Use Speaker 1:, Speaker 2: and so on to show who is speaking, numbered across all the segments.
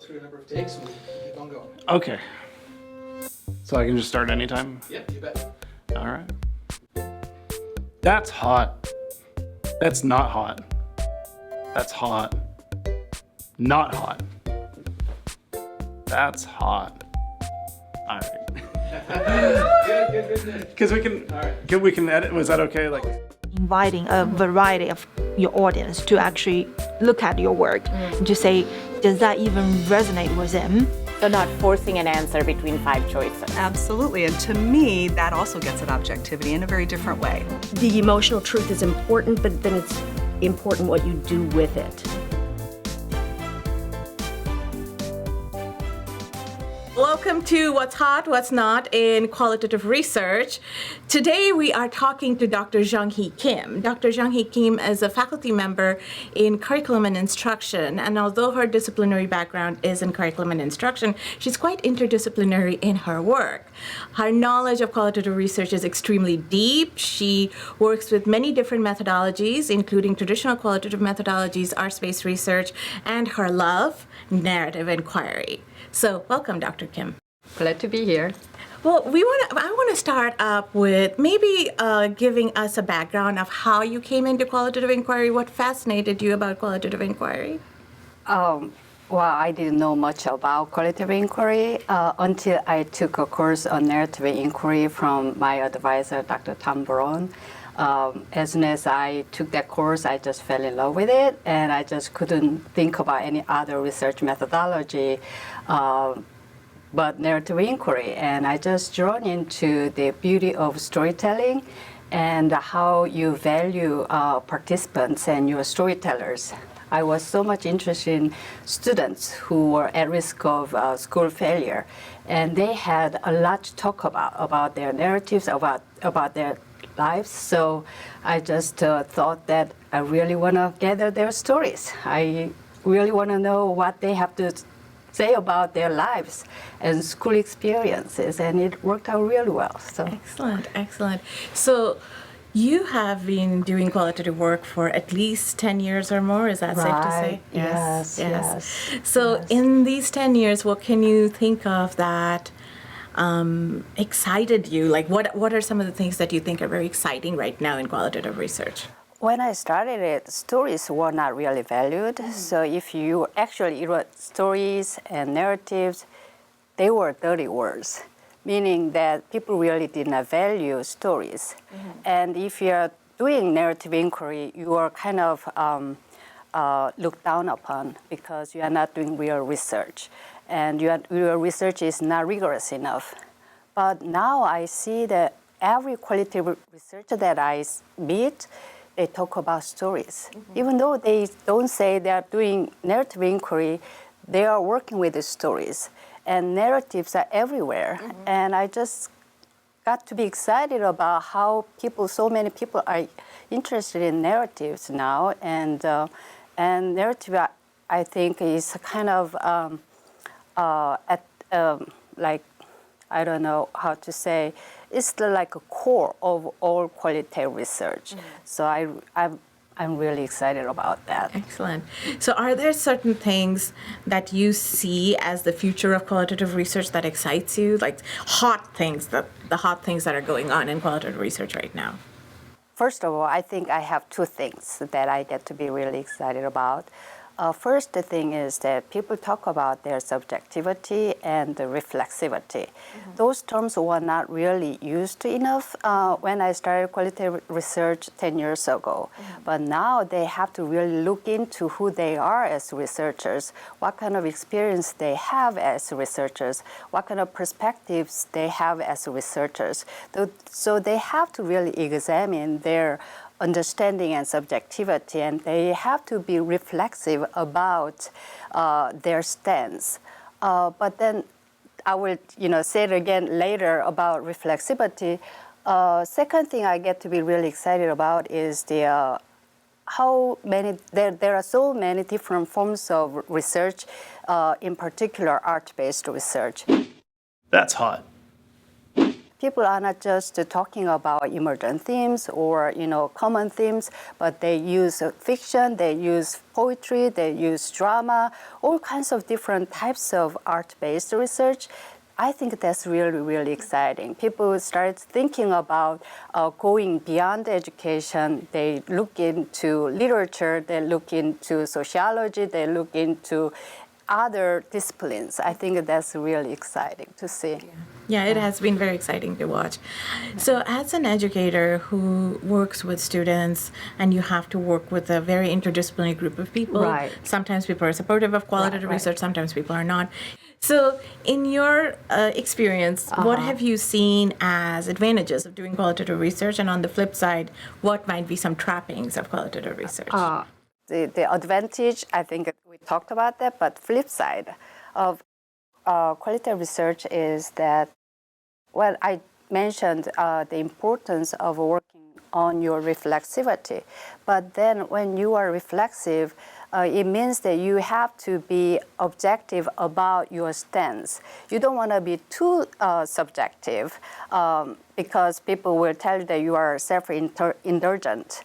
Speaker 1: Through a number of takes and we'll keep on going.
Speaker 2: Okay. So I can just start anytime?
Speaker 1: Yep, you bet.
Speaker 2: All right. That's hot. That's not hot. That's hot. Not hot. That's hot. All right.
Speaker 1: Good.
Speaker 2: Because we can,
Speaker 1: All right.
Speaker 2: we can edit. Was that okay? Like,
Speaker 3: Inviting a variety of your audience to actually look at your work and to say, does that even resonate with them?
Speaker 4: So not forcing an answer between 5 choices.
Speaker 5: Absolutely, and to me, that also gets at objectivity in a very different way.
Speaker 6: The emotional truth is important, but then it's important what you do with it.
Speaker 7: Welcome to What's Hot, What's Not in Qualitative Research. Today we are talking to Dr. Jeong-Hee Kim. Dr. Jeong-Hee Kim is a faculty member in curriculum and instruction, and although her disciplinary background is in curriculum and instruction, she's quite interdisciplinary in her work. Her knowledge of qualitative research is extremely deep. She works with many different methodologies, including traditional qualitative methodologies, arts-based research, and her love, narrative inquiry. So, welcome, Dr. Kim.
Speaker 8: Glad to be here.
Speaker 7: Well, I want to start up with maybe giving us a background of how you came into qualitative inquiry. What fascinated you about qualitative inquiry?
Speaker 8: Well, I didn't know much about qualitative inquiry until I took a course on narrative inquiry from my advisor, Dr. Tom Brown. As soon as I took that course, I just fell in love with it, and I just couldn't think about any other research methodology but narrative inquiry. And I just drawn into the beauty of storytelling and how you value participants and your storytellers. I was so much interested in students who were at risk of school failure, and they had a lot to talk about their narratives, about their lives. So I just thought that I really want to gather their stories. I really want to know what they have to say about their lives and school experiences, and it worked out really well. So
Speaker 7: Excellent. So you have been doing qualitative work for at least 10 years or more, is that safe to say?
Speaker 8: Yes.
Speaker 7: So
Speaker 8: yes.
Speaker 7: in these 10 years, what can you think of that excited you? Like what are some of the things that you think are very exciting right now in qualitative research?
Speaker 8: When I started it, stories were not really valued. So if you actually wrote stories and narratives, they were dirty words, meaning that people really did not value stories. And if you're doing narrative inquiry, you are kind of looked down upon because you are not doing real research. And your research is not rigorous enough. But now I see that every qualitative researcher that I meet, they talk about stories. Even though they don't say they are doing narrative inquiry, they are working with the stories. And narratives are everywhere. And I just got to be excited about how so many people are interested in narratives now. And narrative, I think, is kind of like, I don't know how to say, it's like a core of all qualitative research. So I'm really excited about that.
Speaker 7: Excellent. So are there certain things that you see as the future of qualitative research that excites you? Like the hot things that are going on in qualitative research right now?
Speaker 8: First of all, I think I have 2 things that I get to be really excited about. First, the thing is that people talk about their subjectivity and the reflexivity. Those terms were not really used enough when I started qualitative research 10 years ago. But now they have to really look into who they are as researchers, what kind of experience they have as researchers, what kind of perspectives they have as researchers. So they have to really examine their understanding and subjectivity, and they have to be reflexive about their stance. But then I will, say it again later about reflexivity. Second thing I get to be really excited about is there are so many different forms of research, in particular art-based research.
Speaker 2: that's hot.
Speaker 8: people are not just talking about emergent themes or common themes, but they use fiction, they use poetry, they use drama, all kinds of different types of art-based research. I think that's really, really exciting. People start thinking about going beyond education. They look into literature, they look into sociology, they look into other disciplines. I think that's really exciting to see.
Speaker 7: Yeah, it has been very exciting to watch. So, as an educator who works with students, and you have to work with a very interdisciplinary group of people,
Speaker 8: Right.
Speaker 7: sometimes people are supportive of qualitative research, sometimes people are not. So, in your experience, what have you seen as advantages of doing qualitative research? And on the flip side, what might be some trappings of qualitative research?
Speaker 8: The advantage, I think we talked about that, but flip side of qualitative research is that, well, I mentioned the importance of working on your reflexivity. But then when you are reflexive, it means that you have to be objective about your stance. You don't want to be too subjective because people will tell you that you are self-indulgent.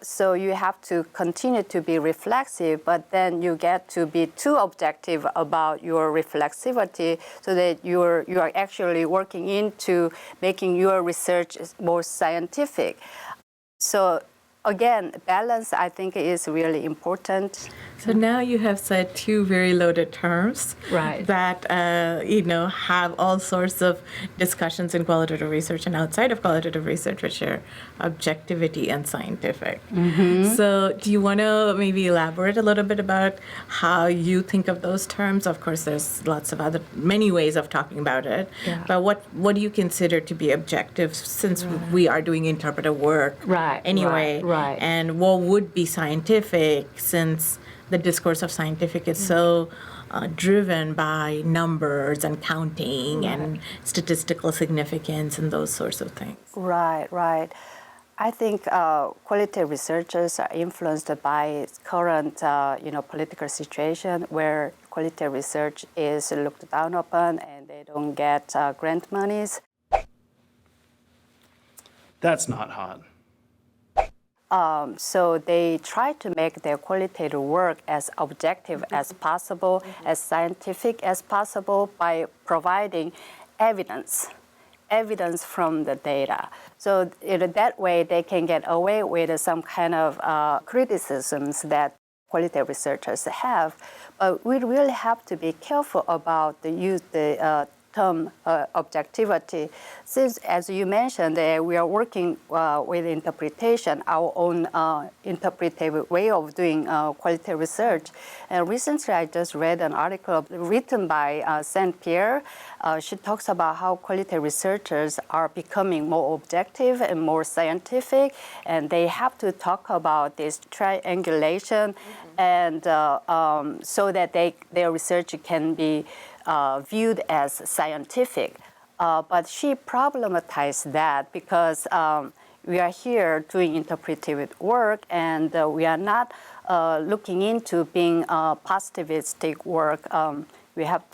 Speaker 8: So you have to continue to be reflexive, but then you get to be too objective about your reflexivity so that you are actually working into making your research more scientific. So again, balance, I think, is really important.
Speaker 7: So now you have said two very loaded terms
Speaker 8: Right.
Speaker 7: that have all sorts of discussions in qualitative research and outside of qualitative research, which are objectivity and scientific. So do you want to maybe elaborate a little bit about how you think of those terms? Of course, there's lots of many ways of talking about it.
Speaker 8: Yeah.
Speaker 7: But what do you consider to be objective, since we are doing interpretive work anyway?
Speaker 8: Right.
Speaker 7: And what would be scientific, since the discourse of scientific is so driven by numbers and counting and statistical significance and those sorts of things?
Speaker 8: Right. I think qualitative researchers are influenced by current, political situation where qualitative research is looked down upon and they don't get grant monies.
Speaker 2: That's not hot.
Speaker 8: So they try to make their qualitative work as objective as possible, as scientific as possible by providing evidence from the data. So that way they can get away with some kind of criticisms that qualitative researchers have. But we really have to be careful about the term objectivity, since, as you mentioned, we are working with interpretation, our own interpretive way of doing qualitative research. And recently, I just read an article written by St. Pierre. She talks about how qualitative researchers are becoming more objective and more scientific, and they have to talk about this triangulation, and so that their research can be viewed as scientific. But she problematized that because we are here doing interpretive work, and we are not looking into being positivistic work. We have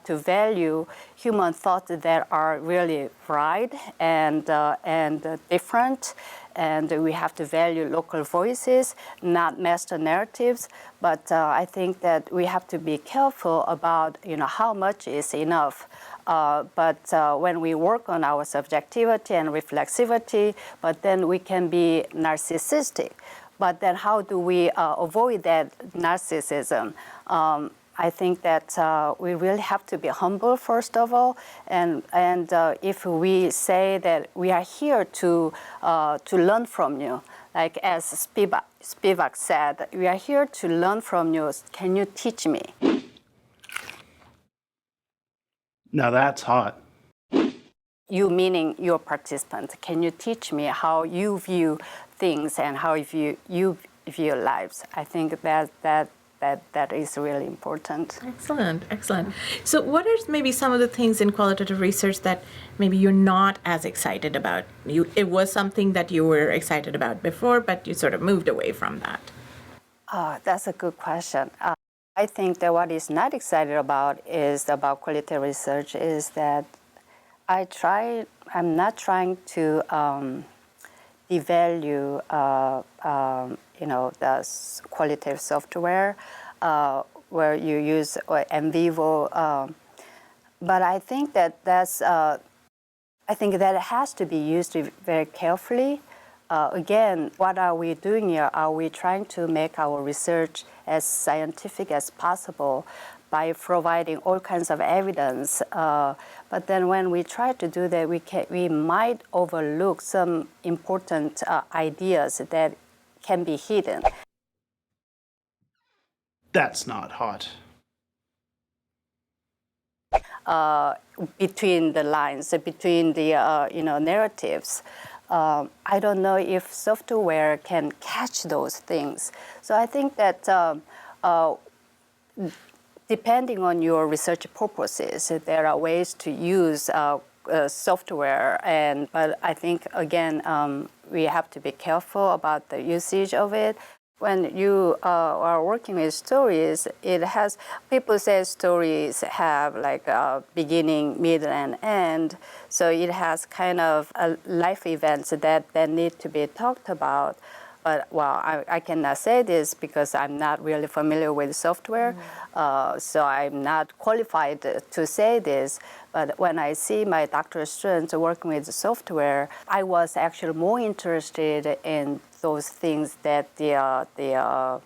Speaker 8: to value human thoughts that are really varied and different. And we have to value local voices, not master narratives. But I think that we have to be careful about, how much is enough. But when we work on our subjectivity and reflexivity, but then we can be narcissistic. But then how do we avoid that narcissism? I think that we really have to be humble, first of all, and if we say that we are here to learn from you, like as Spivak said, we are here to learn from you. Can you teach me?
Speaker 2: Now that's hot.
Speaker 8: You meaning your participant. Can you teach me how you view things and how you view lives? I think that is really important.
Speaker 7: Excellent. So what are maybe some of the things in qualitative research that maybe you're not as excited about? It was something that you were excited about before, but you sort of moved away from that.
Speaker 8: That's a good question. I think that what is not excited about qualitative research is that I'm not trying to devalue, the qualitative software where you use NVivo, but I think that it has to be used very carefully. Again, what are we doing here? Are we trying to make our research as scientific as possible by providing all kinds of evidence? But then when we try to do that, we might overlook some important ideas that can be hidden.
Speaker 2: That's not hot.
Speaker 8: Between the lines, between the narratives. I don't know if software can catch those things. So I think that depending on your research purposes, there are ways to use software, but I think again we have to be careful about the usage of it. When you are working with stories, people say stories have like a beginning, middle, and end. So it has kind of life events that need to be talked about. But I cannot say this because I'm not really familiar with software, so I'm not qualified to say this. But when I see my doctoral students working with software, I was actually more interested in those things that the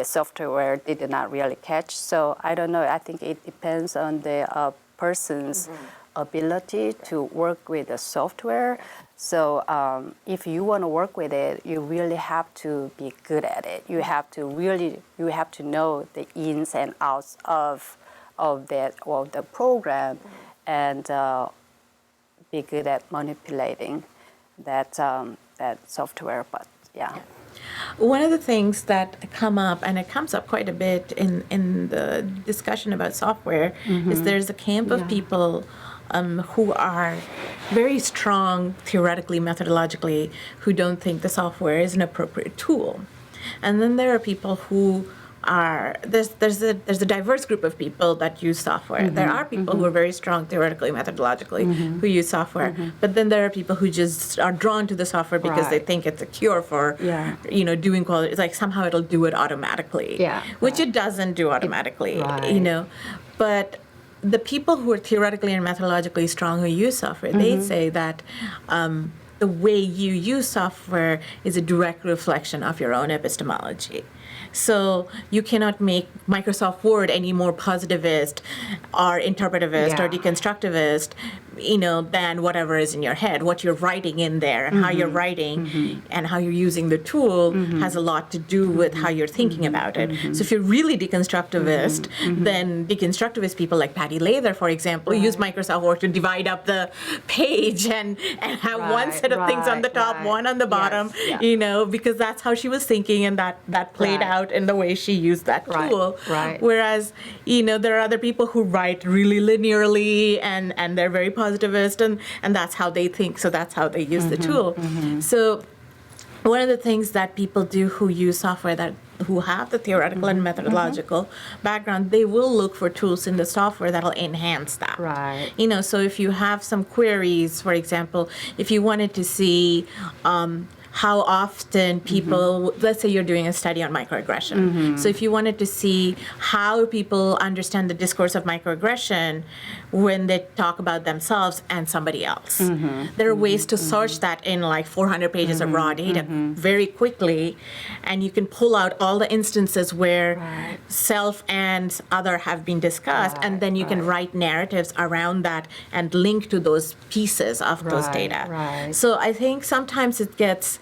Speaker 8: software did not really catch. So I don't know. I think it depends on the person's ability to work with the software. So if you want to work with it, you really have to be good at it. You have to know the ins and outs of the program, and be good at manipulating that software. But yeah.
Speaker 7: One of the things that come up, and it comes up quite a bit in the discussion about software, is there's a camp of people who are very strong theoretically, methodologically, who don't think the software is an appropriate tool. And then there are people who there's a diverse group of people that use software. There are people who are very strong theoretically, methodologically, who use software. But then there are people who just are drawn to the software because they think it's a cure for, doing quality. It's like somehow it'll do it automatically, which it doesn't do automatically, But the people who are theoretically and methodologically strong who use software, they say that the way you use software is a direct reflection of your own epistemology. So you cannot make Microsoft Word any more positivist or interpretivist or deconstructivist, than whatever is in your head. What you're writing in there and how you're writing and how you're using the tool has a lot to do with how you're thinking about it. So if you're really deconstructivist, then deconstructivist people like Patty Lather, for example, use Microsoft Word to divide up the page and have one set of things on the top, one on the bottom, because that's how she was thinking, and that played out in the way she used that tool. Whereas, there are other people who write really linearly and they're very positivist, and that's how they think, so that's how they use the tool. So one of the things that people do who use software who have the theoretical and methodological background, they will look for tools in the software that'll enhance that. So if you have some queries, for example, if you wanted to see how often people, let's say you're doing a study on microaggression. So if you wanted to see how people understand the discourse of microaggression when they talk about themselves and somebody else, there are ways to search that in like 400 pages of raw data very quickly, and you can pull out all the instances where self and other have been discussed, and then you can write narratives around that and link to those pieces of those data. So I think sometimes it gets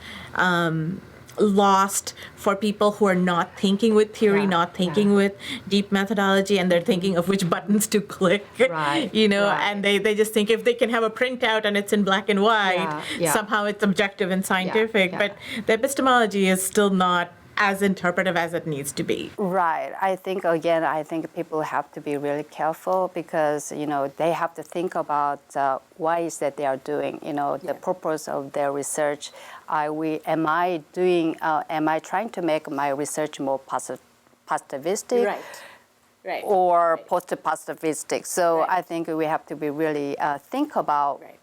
Speaker 7: lost for people who are not thinking with theory, not thinking with deep methodology, and they're thinking of which buttons to click, and they just think if they can have a printout and it's in black and white, somehow it's objective and scientific, but the epistemology is still not as interpretive as it needs to be.
Speaker 8: I think people have to be really careful because, they have to think about why is that they are doing, the purpose of their research. Am I trying to make my research more positivistic?
Speaker 4: Right.
Speaker 8: or post-positivistic. So
Speaker 4: Right.
Speaker 8: I think we have to be really think about,
Speaker 4: Right.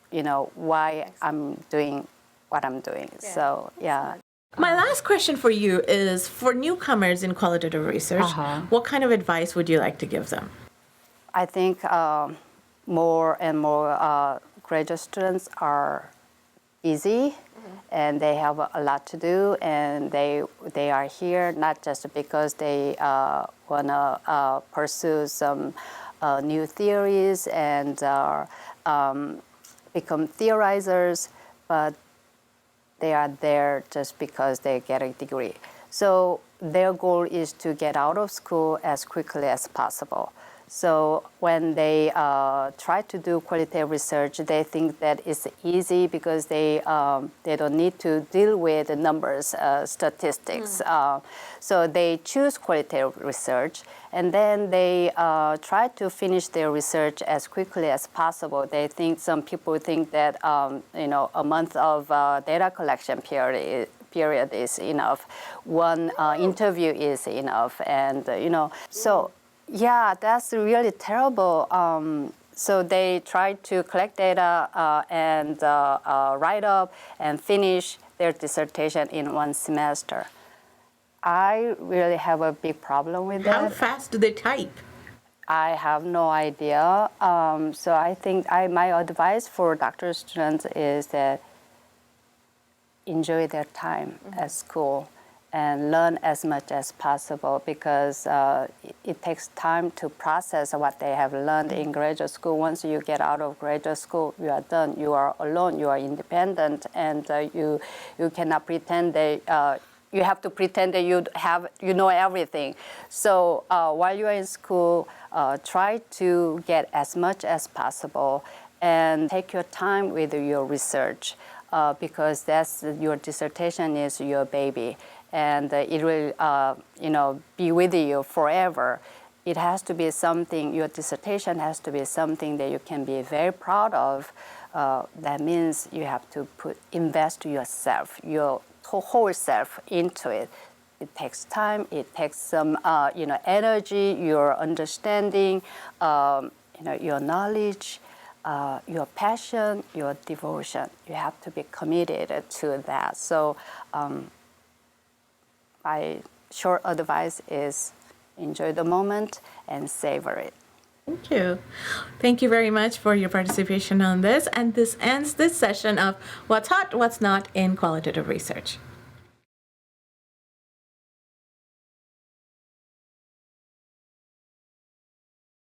Speaker 8: why I'm doing what I'm doing. So yeah.
Speaker 7: My last question for you is for newcomers in qualitative research, what kind of advice would you like to give them?
Speaker 8: I think more and more graduate students are busy and they have a lot to do, and they are here not just because they want to pursue some new theories and become theorizers, but they are there just because they get a degree. So their goal is to get out of school as quickly as possible. So when they try to do qualitative research, they think that it's easy because they don't need to deal with the numbers, statistics. So they choose qualitative research, and then they try to finish their research as quickly as possible. Some people think that a month of data collection period is enough. One interview is enough, and so. Yeah, that's really terrible. So they try to collect data and write up and finish their dissertation in one semester. I really have a big problem with that.
Speaker 7: How fast do they type?
Speaker 8: I have no idea. So I think my advice for doctoral students is that enjoy their time at school and learn as much as possible, because it takes time to process what they have learned in graduate school. Once you get out of graduate school, you are done. You are alone. You are independent, and you cannot pretend that you have to pretend that you know everything. So while you are in school, try to get as much as possible and take your time with your research, because your dissertation is your baby. And it will, be with you forever. It has to be something. Your dissertation has to be something that you can be very proud of. That means you have to invest yourself, your whole self into it. It takes time. It takes some, energy, your understanding, your knowledge, your passion, your devotion. You have to be committed to that. So. My short advice is enjoy the moment and savor it.
Speaker 7: Thank you. Thank you very much for your participation on this. And this ends this session of What's Hot, What's Not in Qualitative Research.